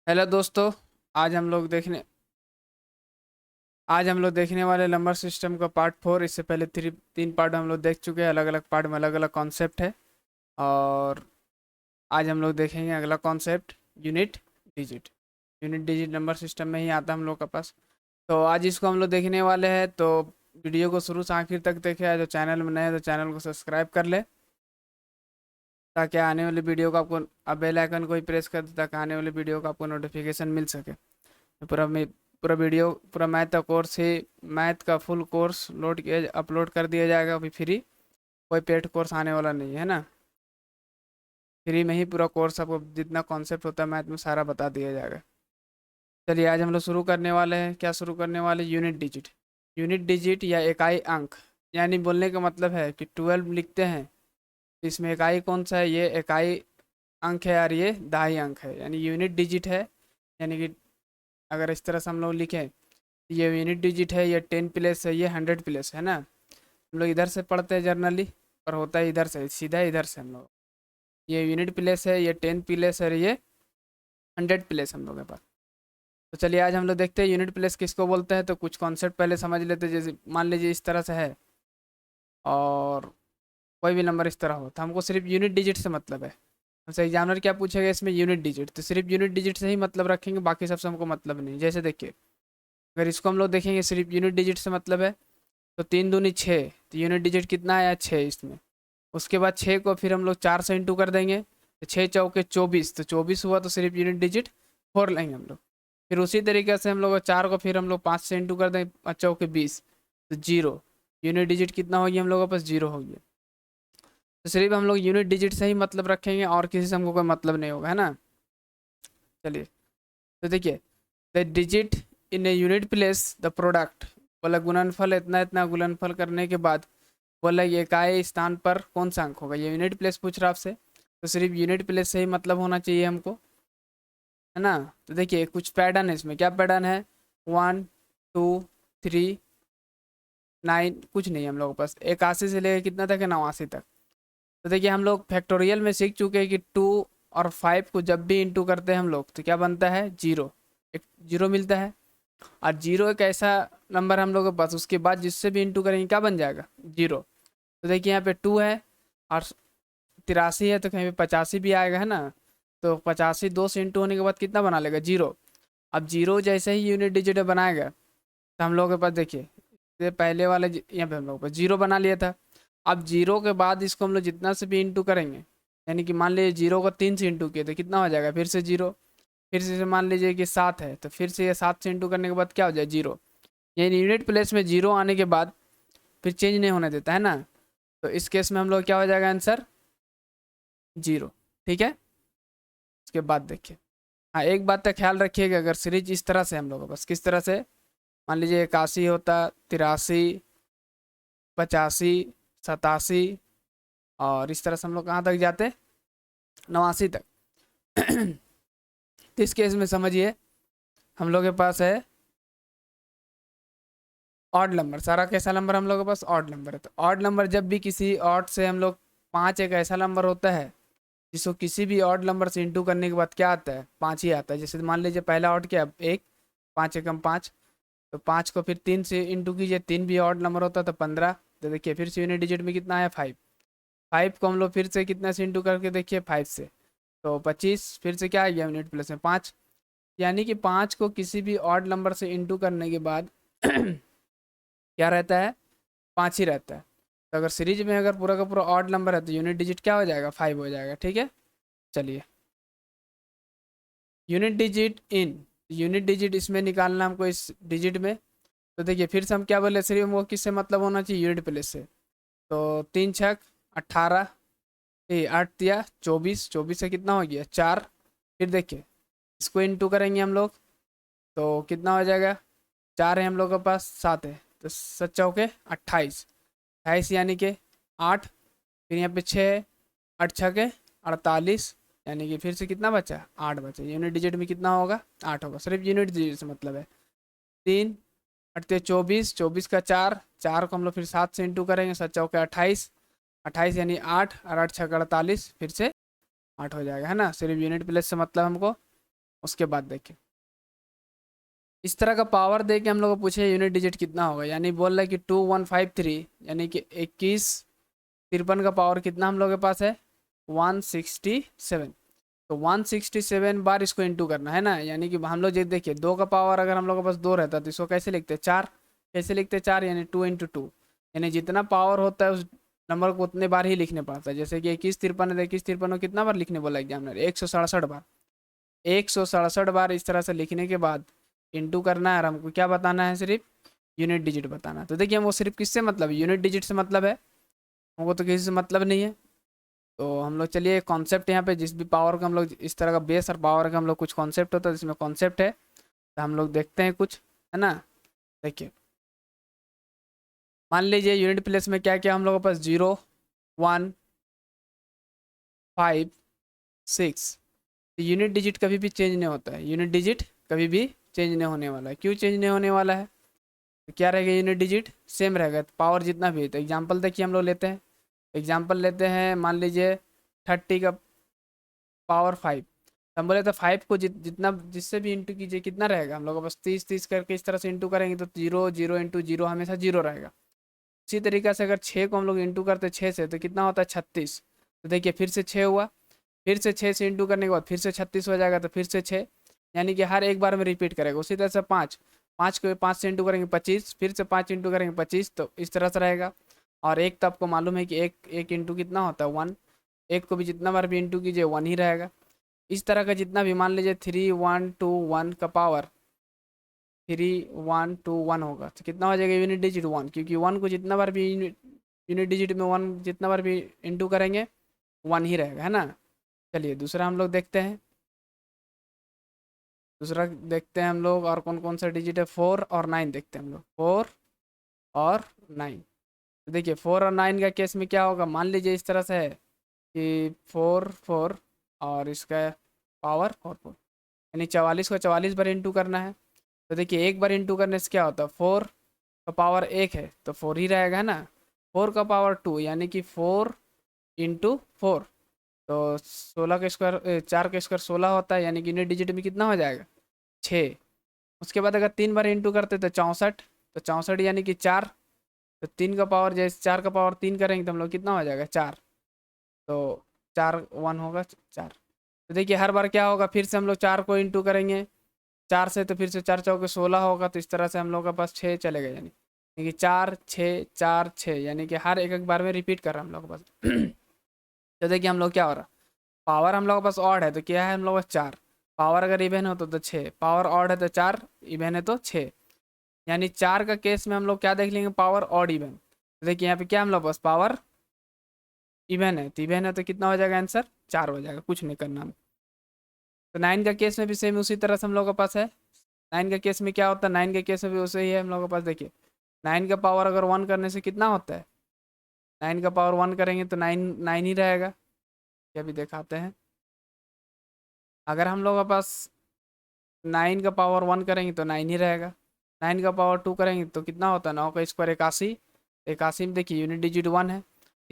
Hello दोस्तों। आज हम लोग देखने आज हम लोग देखने वाले नंबर सिस्टम का पार्ट 4। इससे पहले तीन पार्ट हम लोग देख चुके हैं। अलग अलग पार्ट में अलग अलग कॉन्सेप्ट है। और आज हम लोग देखेंगे अगला concept, unit digit. Unit digit number system में ही आता है हम लोग के पास। तो आज इसको हम लोग देखने वाले हैं। तो वीडियो को शुरू से आखिर तक देखे। जो चैनल में नए हैं तो चैनल को सब्सक्राइब कर ले, ताकि आने वाली वीडियो को आपको अब बेल आइकन को ही प्रेस कर दे, ताकि आने वाली वीडियो को आपको नोटिफिकेशन मिल सके। पूरा वीडियो, पूरा मैथ का कोर्स ही, मैथ का फुल कोर्स अपलोड कर दिया जाएगा अभी फ्री। कोई पेड कोर्स आने वाला नहीं है ना। फ्री में ही पूरा कोर्स आपको जितना कॉन्सेप्ट होता है मैथ में सारा बता दिया जाएगा। चलिए आज हम लोग शुरू करने वाले हैं। क्या शुरू करने वाले? Unit digit. यूनिट डिजिट या इकाई अंक, यानी बोलने का मतलब है कि 12 लिखते हैं। इसमें इकाई कौन सा है? ये इकाई अंक है यार, ये दहाई अंक है, यानी यूनिट डिजिट है। यानी कि अगर इस तरह से हम लोग लिखें, ये यूनिट डिजिट है, ये 10 प्लेस है, ये 100 प्लेस है ना। हम लोग इधर से पढ़ते हैं जनरली, पर होता है इधर से, सीधा इधर से हम लोग। ये यूनिट प्लेस है, ये 10 प्लेस है, ये 100 प्लेस हम लोग के पास। तो चलिए आज हम लोग देखते हैं यूनिट प्लेस किसको बोलते हैं। तो कुछ कॉन्सेप्ट पहले समझ लेते हैं। जैसे मान लीजिए इस तरह से है, और कोई भी नंबर इस तरह हो, तो हमको सिर्फ यूनिट डिजिट से मतलब है। हमसे एग्जामिनर क्या पूछेगा इसमें? Unit digit. तो सिर्फ यूनिट डिजिट से ही मतलब रखेंगे, बाकी सबसे हमको मतलब नहीं। जैसे देखिए, अगर इसको हम लोग देखेंगे सिर्फ यूनिट डिजिट से मतलब है, तो 3 दूनी 6, तो यूनिट डिजिट कितना आया? 6 इसमें। उसके बाद 6 को फिर हम लोग 4 से इंटू कर देंगे, तो 6 चौके 24, तो 24 हुआ, तो सिर्फ यूनिट डिजिट 4 लेंगे हम लोग। फिर उसी तरीके से हम लोग 4 को फिर हम लोग 5 से इंटू कर देंगे, 5 चौके 20, तो 0। यूनिट डिजिट कितना हो गया हम लोगों के पास? 0 हो गया। तो सिर्फ हम लोग यूनिट डिजिट से ही मतलब रखेंगे, और किसी से हमको कोई मतलब नहीं होगा, है ना। चलिए, तो देखिए, the digit in a unit place the product. बोला गुणनफल, इतना इतना गुणनफल करने के बाद बोला ये इकाई स्थान पर कौन सा अंक होगा। ये यूनिट प्लेस पूछ रहा है आपसे, तो सिर्फ यूनिट प्लेस से ही मतलब होना चाहिए हमको, है ना। तो देखिए कुछ पैटर्न है इसमें। क्या पैटर्न है? 1 2 3 9, कुछ नहीं है हम लोगों के पास। 81 से लेकर कितना तक है? 89 तक। तो देखिए हम लोग फैक्टोरियल में सीख चुके हैं कि 2 और 5 को जब भी इंटू करते हैं हम लोग, तो क्या बनता है? 0। एक 0 मिलता है। और 0 एक ऐसा नंबर हम लोग के पास, उसके बाद जिससे भी इंटू करेंगे क्या बन जाएगा? 0। तो देखिए यहाँ पे 2 है, और 83 है, तो कहीं पे 85 भी आएगा, है ना। तो 85 2 से इंटू होने के बाद कितना बना लेगा? 0। अब 0 जैसे ही यूनिट डिजिट बनाएगा, तो हम लोग के पास देखिए, ये पहले वाले यहाँ पे हम लोग के पास 0 बना लिया था। अब 0 के बाद इसको हम लोग जितना से भी इंटू करेंगे, यानी कि मान लीजिए 0 को 3 से इंटू किए तो कितना हो जाएगा? फिर से 0। फिर से मान लीजिए कि 7 है, तो फिर से ये 7 से इंटू करने के बाद क्या हो जाए? 0। यानी यूनिट प्लेस में 0 आने के बाद फिर चेंज नहीं होने देता, है ना। तो इस केस में हम लोग क्या हो जाएगा आंसर? 0। ठीक है। इसके बाद देखिए, हाँ एक बात का ख्याल रखिएगा, अगर सीरीज इस तरह से हम लोग बस किस तरह से, मान लीजिए 81 होता, 83, 85, 87, और इस तरह से हम लोग कहाँ तक जाते? 89 तक। तो इस केस में समझिए हम लोग के पास है ऑड नंबर। सारा कैसा नंबर हम लोग के पास? ऑड नंबर है। तो ऑड नंबर जब भी किसी ऑड से हम लोग, 5 एक ऐसा नंबर होता है जिसको किसी भी ऑड नंबर से इंटू करने के बाद क्या आता है? 5 ही आता है। जैसे मान लीजिए पहला ऑड क्या? 1, 5 एकम 5, तो 5 को फिर 3 से इंटू कीजिए, 3 भी ऑड नंबर होता है तो 15। तो देखिए फिर से यूनिट डिजिट में कितना आया? 5। 5 को हम लोग फिर से कितना से इंटू करके देखिए? 5 से, तो 25। फिर से क्या आ गया यूनिट प्लस में? 5। यानी कि 5 को किसी भी ऑड नंबर से इंटू करने के बाद क्या रहता है? 5 ही रहता है। तो अगर सीरीज में अगर पूरा का पूरा ऑड नंबर है, तो यूनिट डिजिट क्या हो जाएगा? 5 हो जाएगा। ठीक है। चलिए, unit digit in, unit digit इसमें निकालना हमको, इस डिजिट में। तो देखिए फिर से हम क्या बोले, सिर्फ हमको किससे मतलब होना चाहिए? यूनिट प्लेस से। तो 3 छक 18, 8 या 24, 24 से कितना हो गया? 4। फिर देखिए इसको इंटू करेंगे हम लोग, तो कितना हो जाएगा? 4 है हम लोग के पास, 7 है, तो 7 चौके 28, 28 यानी कि 8। फिर यहाँ पे 6, 8 छके 48, यानी कि फिर से कितना बचा? 8 बचा। यूनिट डिजिट में कितना होगा? 8 होगा। सिर्फ यूनिट डिजिट से मतलब है। 3 8 24, 24 का 4, 4 को हम लोग फिर 7 से इंटू करेंगे, 7 चौके 28, 28 यानी 8, और 8 छक 48, फिर से 8 हो जाएगा, है ना। सिर्फ यूनिट प्लेस से मतलब हमको उसके बाद देखिए, इस तरह का पावर दे के हम लोग को पूछे यूनिट डिजिट कितना होगा, यानी बोल रहा है कि 2153, यानी कि 2153 का पावर कितना हम लोग के पास है 167। तो 167 बार इसको इंटू करना है ना, यानी कि हम लोग देखिए 2 का पावर अगर हम लोग के पास 2 रहता तो इसको कैसे लिखते हैं 4, कैसे लिखते हैं 4, यानी 2 × 2, यानी जितना पावर होता है उस नंबर को उतने बार ही लिखने पड़ता है। जैसे कि 2153 है तो 2153 को कितना बार लिखने बोला एग्जामिनर, 167 बार, 167 बार इस तरह से लिखने के बाद इंटू करना है और हमको क्या बताना है, सिर्फ यूनिट डिजिट बताना है। तो देखिए वो सिर्फ किससे मतलब, यूनिट डिजिट से मतलब है, हमको तो किसी से मतलब नहीं है। तो हम लोग चलिए कॉन्सेप्ट यहाँ पे, जिस भी पावर का हम लोग इस तरह का बेस और पावर का हम लोग कुछ कॉन्सेप्ट होता है जिसमें कॉन्सेप्ट है, तो हम लोग देखते हैं कुछ, है ना। देखिए मान लीजिए यूनिट प्लेस में क्या क्या हम लोगों के पास 0 1 5 6, तो यूनिट डिजिट कभी भी चेंज नहीं होता है, यूनिट डिजिट कभी भी चेंज नहीं होने वाला है। क्यों चेंज नहीं होने वाला है, तो क्या रहेगा, यूनिट डिजिट सेम रहेगा, तो पावर जितना भी है। तो एग्जांपल देखिए हम लोग लेते हैं, एग्जांपल लेते हैं, मान लीजिए 30 का पावर 5, हम बोले तो 5 को जितना जिससे भी इंटू कीजिए कितना रहेगा, हम लोग बस 30 करके इस तरह से इंटू करेंगे तो 0 0 × 0 हमेशा 0 रहेगा। इसी तरीके से अगर 6 को हम लोग इंटू करते 6 से तो कितना होता है 36। तो देखिए फिर से 6 हुआ, फिर से 6 से इंटू करने के बाद फिर से 36 हो जाएगा, तो फिर से 6, यानी कि हर एक बार में रिपीट करेगा। उसी तरह से 5, 5 को 5 से इंटू करेंगे 25, फिर से 5 इंटू करेंगे 25, तो इस तरह से रहेगा। और एक तो आपको मालूम है कि एक एक इंटू कितना होता है 1, एक को भी जितना बार भी इंटू कीजिए 1 ही रहेगा। इस तरह का जितना भी मान लीजिए 3 1 2 1 का पावर 3 1 2 1 होगा, तो कितना हो जाएगा यूनिट डिजिट 1, क्योंकि 1 को जितना बार भी यूनिट डिजिट में 1 जितना बार भी इंटू करेंगे 1 ही रहेगा, है ना। चलिए दूसरा हम लोग देखते हैं, दूसरा देखते हैं हम लोग, और कौन कौन सा डिजिट है, 4 और 9 देखते हैं हम लोग, 4 और 9। तो देखिए 4 और 9 का केस में क्या होगा, मान लीजिए इस तरह से है कि 4 4 और इसका पावर 4 4, यानी 44 को 44 बार इंटू करना है। तो देखिए एक बार इंटू करने से क्या होता है, 4 का पावर 1 है तो 4 ही रहेगा, है ना। 4 का पावर 2, यानी कि 4 × 4, तो 16 का स्क्वायर 4 का स्क्वायर 16 होता है, यानी कि यूनिट डिजिट में कितना हो जाएगा 6। उसके बाद अगर 3 बार इंटू करते तो 64, तो 64 यानी कि 4, तो 3 का पावर जैसे 4 का पावर 3 करेंगे तो हम लोग कितना हो जाएगा 4, तो 4 1 होगा 4। तो देखिए हर बार क्या होगा, फिर से हम लोग 4 को इंटू करेंगे 4 से, तो फिर से 4 चौके 16 होगा, तो इस तरह से हम लोग के पास 6 चलेगा, यानी कि 4 6 4 6, यानी कि हर एक एक बार में रिपीट कर रहा है हम लोग के पास। तो देखिए हम लोग क्या हो रहा, पावर हम लोग के पास ऑड है तो क्या है हम लोग के पास 4, पावर अगर इवन हो तो 6, पावर ऑड है तो 4, इवन है तो 6, यानी 4 का केस में हम लोग क्या देख लेंगे, पावर ऑड इवन। तो देखिए यहाँ पे क्या हम लोग पास पावर इवन है, तो इवन है तो कितना हो जाएगा आंसर 4 हो जाएगा, कुछ नहीं करना। तो 9 का केस में भी सेम उसी तरह से हम लोग के पास है। 9 का केस में क्या होता है, 9 के केस में भी वैसे ही है हम लोग के पास। देखिए 9 का पावर अगर 1 करने से कितना होता है, 9 का पावर 1 करेंगे तो 9 9 ही रहेगा। ये भी दिखाते हैं, अगर हम लोग के पास 9 का पावर 1 करेंगे तो 9 ही रहेगा, 9 का पावर 2 करेंगे तो कितना होता है 9 का स्क्वायर 81, 81 में देखिए यूनिट डिजिट 1 है।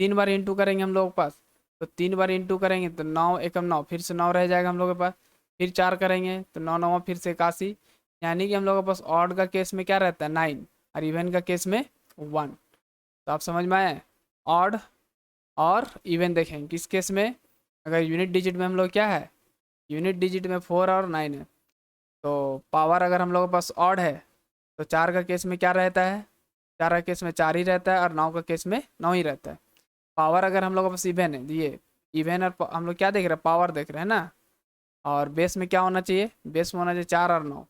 3 बार इंटू करेंगे हम लोग के पास, तो 3 बार इंटू करेंगे तो 9 एकम 9, फिर से 9 रह जाएगा हम लोग के पास, फिर 4 करेंगे तो 9 9 फिर से 81, यानी कि हम लोग के पास ऑड का केस में क्या रहता है 9 और इवन का केस में 1। तो आप समझ में आए, ऑड और इवन देखें किस केस में, अगर यूनिट डिजिट में हम लोग क्या है, यूनिट डिजिट में 4 और 9 है, तो पावर अगर हम लोग के पास ऑड है तो 4 का केस में क्या रहता है, 4 का केस में 4 ही रहता है और 9 का केस में 9 ही रहता है। पावर अगर हम लोग के पास इवन है, ये इवन और हम लोग क्या देख रहे हैं, पावर देख रहे हैं ना, और बेस में क्या होना चाहिए, बेस में होना चाहिए 4 और 9,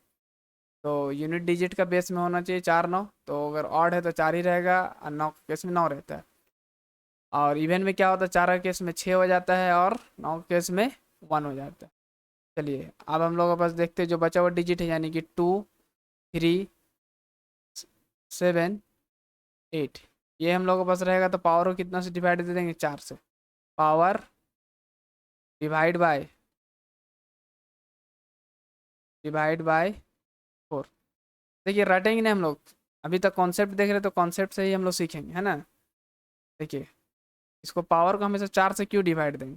तो यूनिट डिजिट का बेस में होना चाहिए 4 9, तो अगर ऑड है तो 4 ही रहेगा और 9 के केस में 9 रहता है। और इवन में क्या होता है, 4 के केस में 6 हो जाता है और 9 के केस में 1 हो जाता है। चलिए अब हम लोग के पास देखते हैं जो बचा हुआ डिजिट है, यानी कि 2 3 7 8, ये हम लोग के पास रहेगा, तो पावर को कितना से डिवाइड दे देंगे 4 से, पावर डिवाइड बाय 4। देखिए रटेंगे ना हम लोग, अभी तक कॉन्सेप्ट देख रहे तो कॉन्सेप्ट से ही हम लोग सीखेंगे, है ना। देखिए इसको पावर को हमेशा 4 से क्यों डिवाइड देंगे,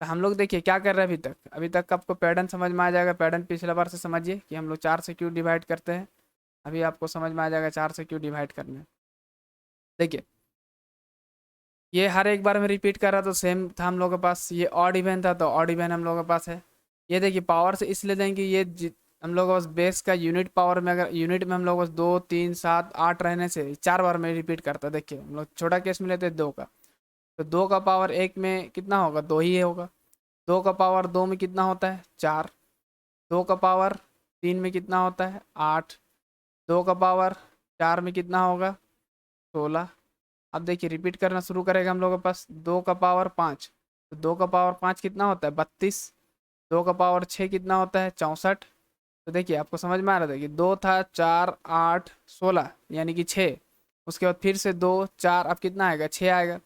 हम लोग देखिए क्या कर रहे हैं अभी तक आपको पैटर्न समझ में आ जाएगा। पैटर्न पिछला बार से समझिए कि हम लोग 4 से क्यों डिवाइड करते हैं। अभी आपको समझ में आ जाएगा 4 से क्यों डिवाइड करना है। देखिए ये हर एक बार में रिपीट कर रहा तो सेम था हम लोग के पास। ये ऑड इवन था तो ऑड इवन हम लोग के पास है। ये देखिए पावर से इसलिए देंगे ये हम लोग के पास बेस का यूनिट पावर में, अगर यूनिट में हम लोग के पास 2 3 7 8 रहने से 4 बार में रिपीट करता है। देखिए हम लोग छोटा केस में लेते हैं 2 का, तो 2 का पावर 1 में कितना होगा, 2 ही होगा। 2 का पावर 2 में कितना होता है, 4। 2 का पावर 3 में कितना होता है, 8। 2 का पावर 4 में कितना होगा, 16। अब देखिए रिपीट करना शुरू करेगा हम लोग के पास। 2 का पावर 5, तो 2 का पावर 5 कितना होता है, 32। 2 का पावर 6 कितना होता है, 64। तो देखिए आपको समझ में आ रहा था कि 2 था, 4 8 16 यानी कि 6। उसके बाद फिर से 2 4, अब कितना आएगा, 6 आएगा।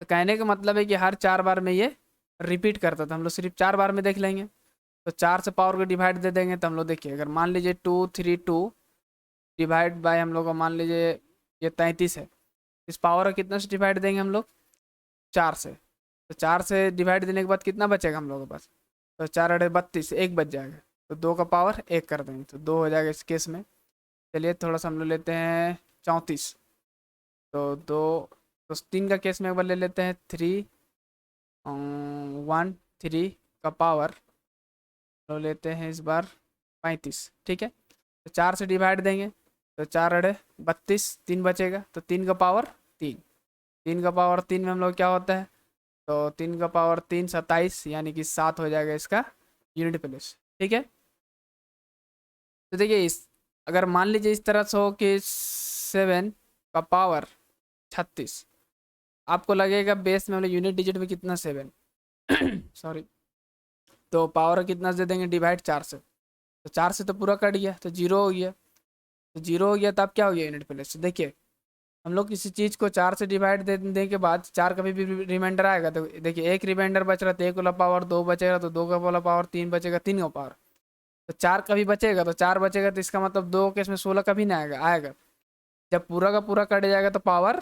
तो कहने का मतलब है कि हर 4 बार में ये रिपीट करता था। हम लोग सिर्फ 4 बार में देख लेंगे, तो 4 से पावर को डिवाइड दे देंगे। तो हम लोग देखिए अगर मान लीजिए 2 3 2 डिवाइड बाय हम लोग को मान लीजिए ये 33 है, इस पावर को कितना से डिवाइड देंगे हम लोग, 4 से। तो 4 से डिवाइड देने के बाद कितना बचेगा हम लोग के पास, तो 4 अड़े 32, एक बच जाएगा। तो 2 का पावर 1 कर देंगे तो 2 हो जाएगा इस केस में। चलिए थोड़ा सा हम लोग लेते हैं 34, तो 2, तो 3 का केस में एक बार ले लेते हैं 3 1 3 का पावर तो लेते हैं इस बार 35, ठीक है। तो 4 से डिवाइड देंगे तो 4 अड़े 32, 3 बचेगा, तो 3 का पावर 3। 3 का पावर 3 में हम लोग क्या होता है, तो 3 का पावर 3 27 यानी कि 7 हो जाएगा इसका यूनिट प्लेस, ठीक है। तो देखिए इस अगर मान लीजिए इस तरह से हो कि 7 का पावर 36, आपको लगेगा बेस में हम लोग यूनिट डिजिट में कितना 7 सॉरी, तो पावर कितना दे देंगे डिवाइड 4 से। तो 4 से तो पूरा कट गया तो 0 हो गया। तो 0 हो गया तो अब क्या हो गया यूनिट प्लेस। देखिए हम लोग किसी चीज़ को 4 से डिवाइड देने के बाद 4 कभी भी रिमाइंडर आएगा तो देखिए एक रिमाइंडर बच रहा तो 1 वाला पावर 2 बचेगा, तो 2 का वाला पावर 3 बचेगा, 3 का पावर। तो 4 कभी बचेगा तो 4 बचेगा, तो इसका मतलब 2 केस में 16 कभी नहीं आएगा, आएगा जब पूरा का पूरा कट जाएगा तो पावर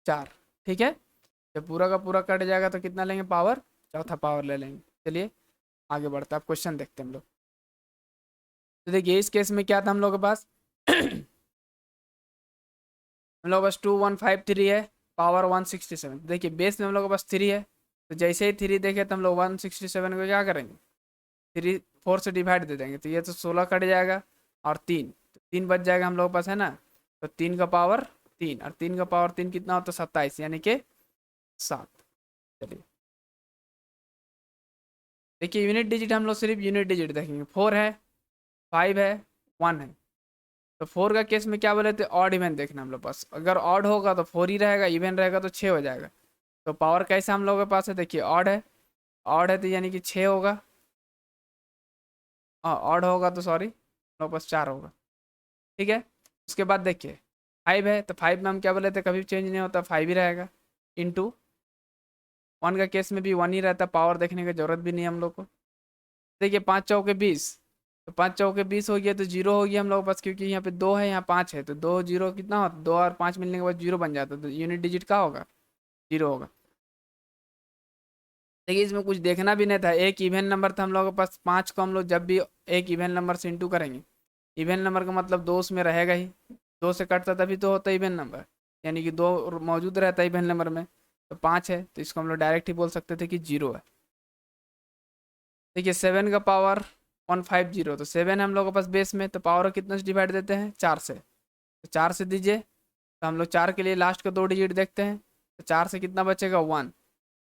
4, ठीक है। जब पूरा का पूरा कट जाएगा तो कितना लेंगे, पावर, चौथा पावर ले लेंगे। चलिए आगे बढ़ते हैं, आप क्वेश्चन देखते हैं हम लोग। तो देखिए इस केस में क्या था हम लोग के पास हम लोग के पास 2153 है, पावर 167। देखिए बेस में हम लोग के पास 3 है, तो जैसे ही 3 देखे तो हम लोग 167 को क्या करेंगे, 3 4 से डिवाइड दे देंगे, तो ये तो 16 कट जाएगा और 3, तो 3 बच जाएगा हम लोग के पास, है ना। तो 3 का पावर 3 और 3 का पावर 3 कितना होता है, 27 यानी कि 7। चलिए देखिए यूनिट डिजिट हम लोग सिर्फ यूनिट डिजिट देखेंगे। 4 है, 5 है, 1 है। तो 4 का केस में क्या बोले थे, ऑड इवन देखना हम लोग पास। अगर ऑड होगा तो 4 ही रहेगा, इवन रहेगा तो 6 हो जाएगा। तो पावर कैसे हम लोग के पास है, देखिए ऑड है, ऑड है तो यानी कि 6 होगा। हाँ ऑड होगा तो सॉरी हम लोग पास 4 होगा, ठीक है। उसके बाद देखिए 5 है, तो 5 में हम क्या बोले थे, कभी चेंज नहीं होता, 5 ही रहेगा। इंटू 1 का केस में भी 1 ही रहता, पावर देखने की जरूरत भी नहीं है हम लोग को। देखिए 5 चौके 20, तो 5 चौके 20 हो गया तो 0 हो गया हम लोग के पास, क्योंकि यहाँ पे 2 है यहाँ 5 है, तो 2 0 कितना होता, 2 और 5 मिलने के बाद 0 बन जाता, तो यूनिट डिजिट का होगा 0 होगा। देखिए इसमें कुछ देखना भी नहीं था, एक इवन नंबर था हम लोग के पास। 5 को हम लोग जब भी एक इवन नंबर से इंटू करेंगे, इवन नंबर का मतलब 2 उसमें रहेगा ही, 2 से कटता तभी तो होता इवन नंबर, यानी कि 2 मौजूद रहता है इवन नंबर में। तो 5 है तो इसको हम लोग डायरेक्ट ही बोल सकते थे कि 0 है। देखिए 7 का पावर 150, तो 7 है हम लोग के पास बेस में, तो पावर कितना से डिवाइड देते हैं, 4 से। तो 4 से दीजिए, तो हम लोग 4 के लिए लास्ट का 2 डिजिट देखते हैं, तो 4 से कितना बचेगा, 1।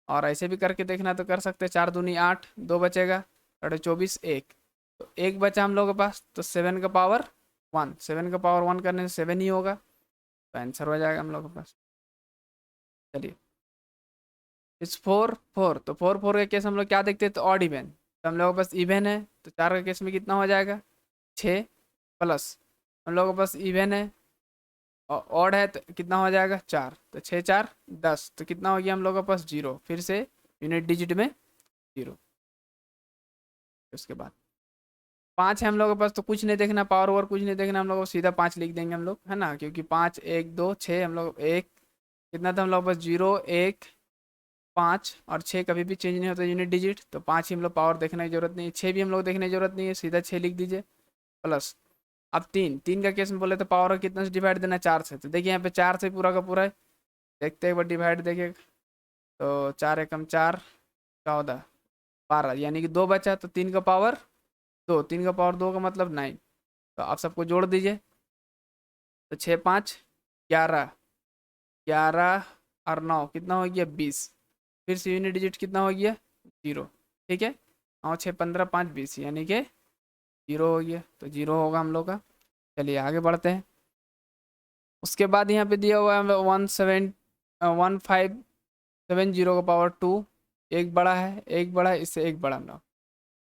और ऐसे भी करके देखना तो कर सकते हैं, 4 दूनी 8, 2 बचेगा, 24 1, तो 1 बचा हम लोग के पास। तो 7 का पावर 1, 7 का पावर 1 करने से 7 ही होगा, तो आंसर हो जाएगा हम लोग के पास। चलिए इस 4 4, तो 4 4 के केस हम लोग क्या देखते हैं, तो ऑड इवन, तो हम लोग के पास इवन है, तो 4 के केस में कितना हो जाएगा, 6 प्लस हम लोग के पास इवन है और ऑड है तो कितना हो जाएगा, 4, तो 6 4 10, तो कितना हो गया हम लोग के पास, 0। फिर से यूनिट डिजिट में 0। उसके बाद 5 है हम लोग के पास, तो कुछ नहीं देखना, पावर ओवर कुछ नहीं देखना, हम लोग को सीधा 5 लिख देंगे हम लोग, है ना, क्योंकि 5 1 2 6 हम लोग एक कितना था हम लोग के पास, 0 1 5 और 6 कभी भी चेंज नहीं होता यूनिट डिजिट, तो 5 ही हम लोग पावर देखने की जरूरत नहीं है, 6 भी हम लोग देखने की जरूरत नहीं है, सीधा 6 लिख दीजिए प्लस। अब 3 का केस में बोले तो पावर कितना से डिवाइड देना है, 4 से, तो देखिए यहाँ पे 4 से पूरा का पूरा है, देखते हैं एक बार डिवाइड देखिए, तो 4 एकम 4, 14, 12, यानी कि 2 बचा, तो 3 का पावर 2, 3 का पावर 2 का मतलब 9। तो आप सबको जोड़ दीजिए, तो 6 5 11, 11 और 9 कितना हो गया 20, फिर से यूनिट डिजिट कितना हो गया 0, ठीक है। 9 6 15 5 20 यानी कि 0 हो गया, तो 0 होगा हम लोग का। चलिए आगे बढ़ते हैं। उसके बाद यहाँ पे दिया हुआ है 1570 का पावर 2, एक बड़ा है, एक बड़ा है, इससे एक बड़ा हम लोग,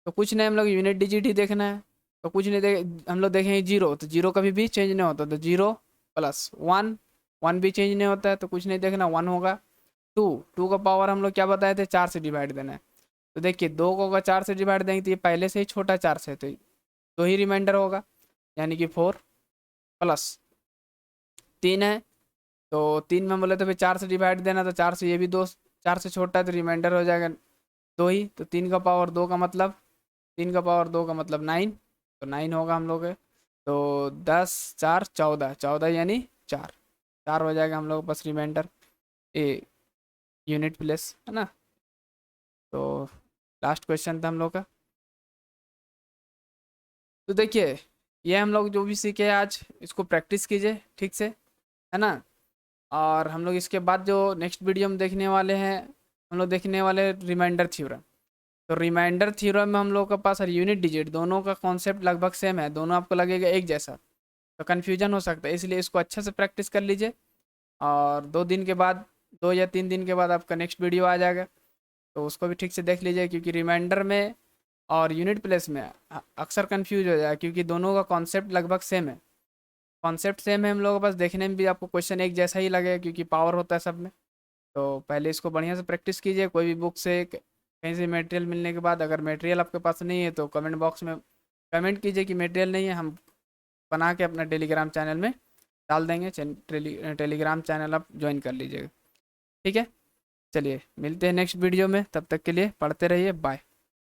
तो कुछ नहीं, हम लोग यूनिट डिजिट ही देखना है, तो कुछ नहीं हम लोग देखेंगे 0, तो 0 कभी भी चेंज नहीं होता, तो 0 प्लस 1, 1 भी चेंज नहीं होता है, तो कुछ नहीं देखना, 1 होगा। 2 का पावर हम लोग क्या बताए थे, 4 से डिवाइड देना है, तो देखिए 2 को अगर 4 से डिवाइड देंगे तो ये पहले से ही छोटा 4 से, तो 2 ही रिमाइंडर होगा, यानी कि 4 प्लस 3 है, तो 3 में बोले तो फिर 4 से डिवाइड देना, तो 4 से ये भी 2, 4 से छोटा है, तो रिमाइंडर हो जाएगा 2 ही, तो 3 का पावर 2 का मतलब, 3 का पावर 2 का मतलब 9, तो 9 होगा हम लोग के। तो 10 4 14, 14 यानी 4, 4 हो जाएगा हम लोग के पास रिमाइंडर ए यूनिट प्लेस, है ना। तो लास्ट क्वेश्चन था हम लोग का। तो देखिए ये हम लोग जो भी सीखे आज, इसको प्रैक्टिस कीजिए ठीक से, है ना। और हम लोग इसके बाद जो नेक्स्ट वीडियो में देखने वाले हैं, हम लोग देखने वाले रिमाइंडर थ्योरम। तो रिमाइंडर थ्योरम में हम लोग के पास और यूनिट डिजिट दोनों का कॉन्सेप्ट लगभग सेम है, दोनों आपको लगेगा एक जैसा, तो कन्फ्यूजन हो सकता है, इसलिए इसको अच्छे से प्रैक्टिस कर लीजिए। और 2 दिन के बाद, 2 या 3 दिन के बाद आपका नेक्स्ट वीडियो आ जाएगा, तो उसको भी ठीक से देख लीजिए, क्योंकि रिमाइंडर में और यूनिट प्लेस में अक्सर कंफ्यूज हो जाए, क्योंकि दोनों का कॉन्सेप्ट लगभग सेम है, कॉन्सेप्ट सेम है हम लोगों के पास, देखने में भी आपको क्वेश्चन एक जैसा ही लगेगा, क्योंकि पावर होता है सब में। तो पहले इसको बढ़िया से प्रैक्टिस कीजिए, कोई भी बुक से कहीं से मटेरियल मिलने के बाद, अगर मटेरियल आपके पास नहीं है तो कमेंट बॉक्स में कमेंट कीजिए कि मटेरियल नहीं है, हम बना के अपना टेलीग्राम चैनल में डाल देंगे, टेलीग्राम चैनल आप ज्वाइन कर लीजिएगा, ठीक है। चलिए मिलते हैं नेक्स्ट वीडियो में, तब तक के लिए पढ़ते रहिए, बाय।